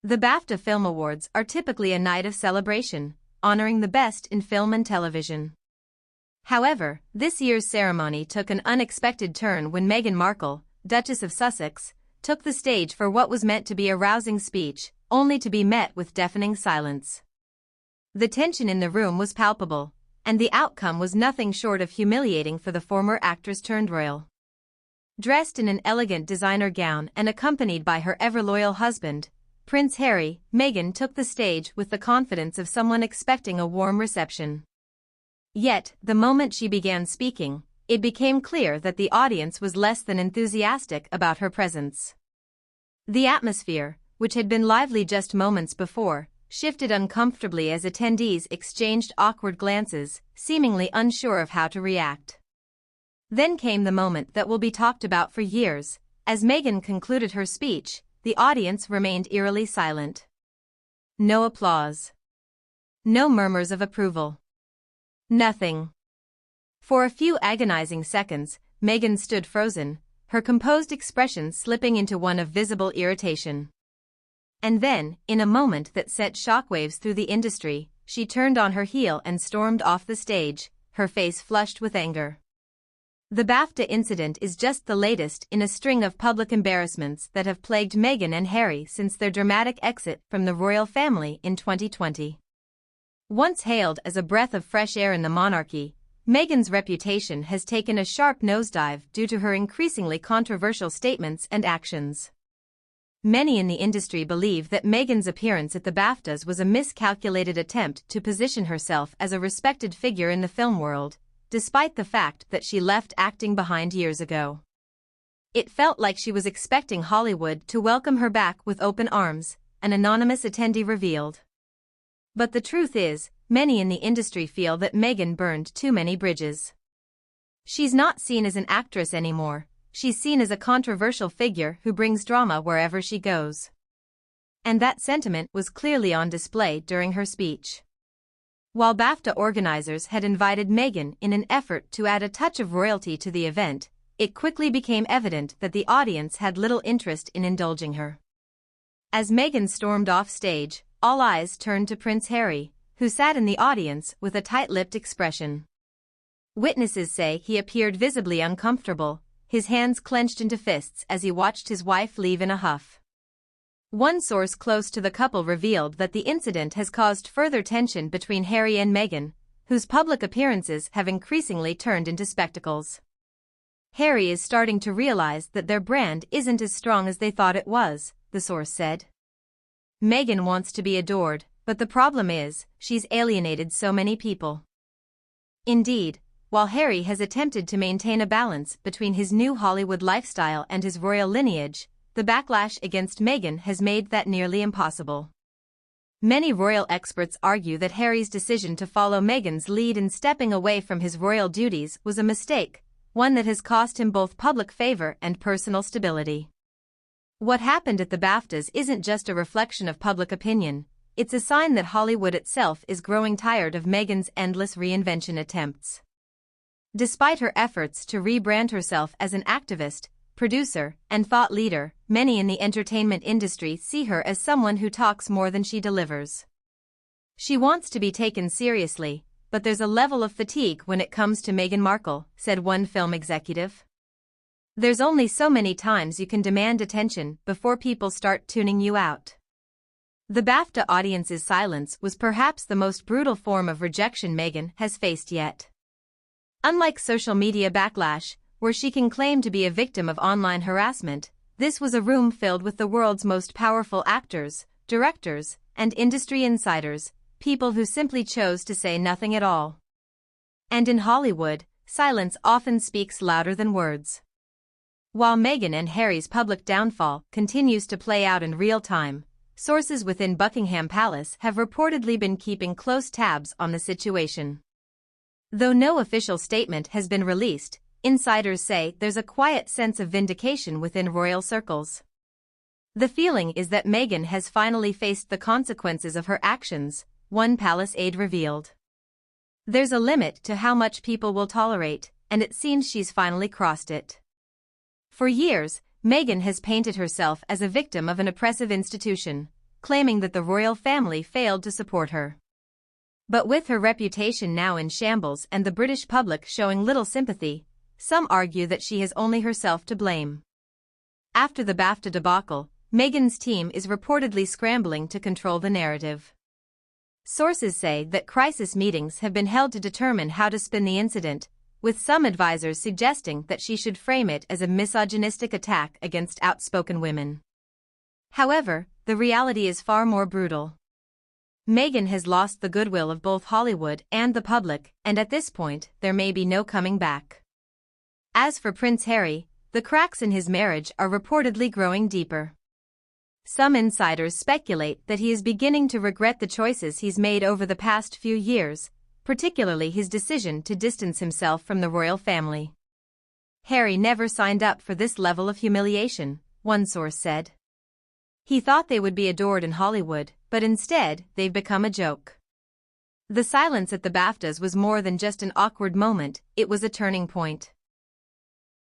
The BAFTA Film Awards are typically a night of celebration, honoring the best in film and television. However, this year's ceremony took an unexpected turn when Meghan Markle, Duchess of Sussex, took the stage for what was meant to be a rousing speech, only to be met with deafening silence. The tension in the room was palpable, and the outcome was nothing short of humiliating for the former actress-turned-royal. Dressed in an elegant designer gown and accompanied by her ever-loyal husband, Prince Harry, Meghan took the stage with the confidence of someone expecting a warm reception. Yet, the moment she began speaking, it became clear that the audience was less than enthusiastic about her presence. The atmosphere, which had been lively just moments before, shifted uncomfortably as attendees exchanged awkward glances, seemingly unsure of how to react. Then came the moment that will be talked about for years. As Meghan concluded her speech, the audience remained eerily silent. No applause. No murmurs of approval. Nothing. For a few agonizing seconds, Meghan stood frozen, her composed expression slipping into one of visible irritation. And then, in a moment that sent shockwaves through the industry, she turned on her heel and stormed off the stage, her face flushed with anger. The BAFTA incident is just the latest in a string of public embarrassments that have plagued Meghan and Harry since their dramatic exit from the royal family in 2020. Once hailed as a breath of fresh air in the monarchy, Meghan's reputation has taken a sharp nosedive due to her increasingly controversial statements and actions. Many in the industry believe that Meghan's appearance at the BAFTAs was a miscalculated attempt to position herself as a respected figure in the film world, despite the fact that she left acting behind years ago. It felt like she was expecting Hollywood to welcome her back with open arms, an anonymous attendee revealed. But the truth is, many in the industry feel that Meghan burned too many bridges. She's not seen as an actress anymore, she's seen as a controversial figure who brings drama wherever she goes. And that sentiment was clearly on display during her speech. While BAFTA organizers had invited Meghan in an effort to add a touch of royalty to the event, it quickly became evident that the audience had little interest in indulging her. As Meghan stormed off stage, all eyes turned to Prince Harry, who sat in the audience with a tight-lipped expression. Witnesses say he appeared visibly uncomfortable, his hands clenched into fists as he watched his wife leave in a huff. One source close to the couple revealed that the incident has caused further tension between Harry and Meghan, whose public appearances have increasingly turned into spectacles. Harry is starting to realize that their brand isn't as strong as they thought it was, the source said. Meghan wants to be adored, but the problem is, she's alienated so many people. Indeed, while Harry has attempted to maintain a balance between his new Hollywood lifestyle and his royal lineage, the backlash against Meghan has made that nearly impossible. Many royal experts argue that Harry's decision to follow Meghan's lead in stepping away from his royal duties was a mistake, one that has cost him both public favor and personal stability. What happened at the BAFTAs isn't just a reflection of public opinion, it's a sign that Hollywood itself is growing tired of Meghan's endless reinvention attempts. Despite her efforts to rebrand herself as an activist, producer, and thought leader, many in the entertainment industry see her as someone who talks more than she delivers. She wants to be taken seriously, but there's a level of fatigue when it comes to Meghan Markle, said one film executive. There's only so many times you can demand attention before people start tuning you out. The BAFTA audience's silence was perhaps the most brutal form of rejection Meghan has faced yet. Unlike social media backlash, where she can claim to be a victim of online harassment, this was a room filled with the world's most powerful actors, directors, and industry insiders, people who simply chose to say nothing at all. And in Hollywood, silence often speaks louder than words. While Meghan and Harry's public downfall continues to play out in real time, sources within Buckingham Palace have reportedly been keeping close tabs on the situation. Though no official statement has been released, insiders say there's a quiet sense of vindication within royal circles. The feeling is that Meghan has finally faced the consequences of her actions, one palace aide revealed. There's a limit to how much people will tolerate, and it seems she's finally crossed it. For years, Meghan has painted herself as a victim of an oppressive institution, claiming that the royal family failed to support her. But with her reputation now in shambles and the British public showing little sympathy, some argue that she has only herself to blame. After the BAFTA debacle, Meghan's team is reportedly scrambling to control the narrative. Sources say that crisis meetings have been held to determine how to spin the incident, with some advisors suggesting that she should frame it as a misogynistic attack against outspoken women. However, the reality is far more brutal. Meghan has lost the goodwill of both Hollywood and the public, and at this point, there may be no coming back. As for Prince Harry, the cracks in his marriage are reportedly growing deeper. Some insiders speculate that he is beginning to regret the choices he's made over the past few years, particularly his decision to distance himself from the royal family. Harry never signed up for this level of humiliation, one source said. He thought they would be adored in Hollywood, but instead, they've become a joke. The silence at the BAFTAs was more than just an awkward moment, it was a turning point.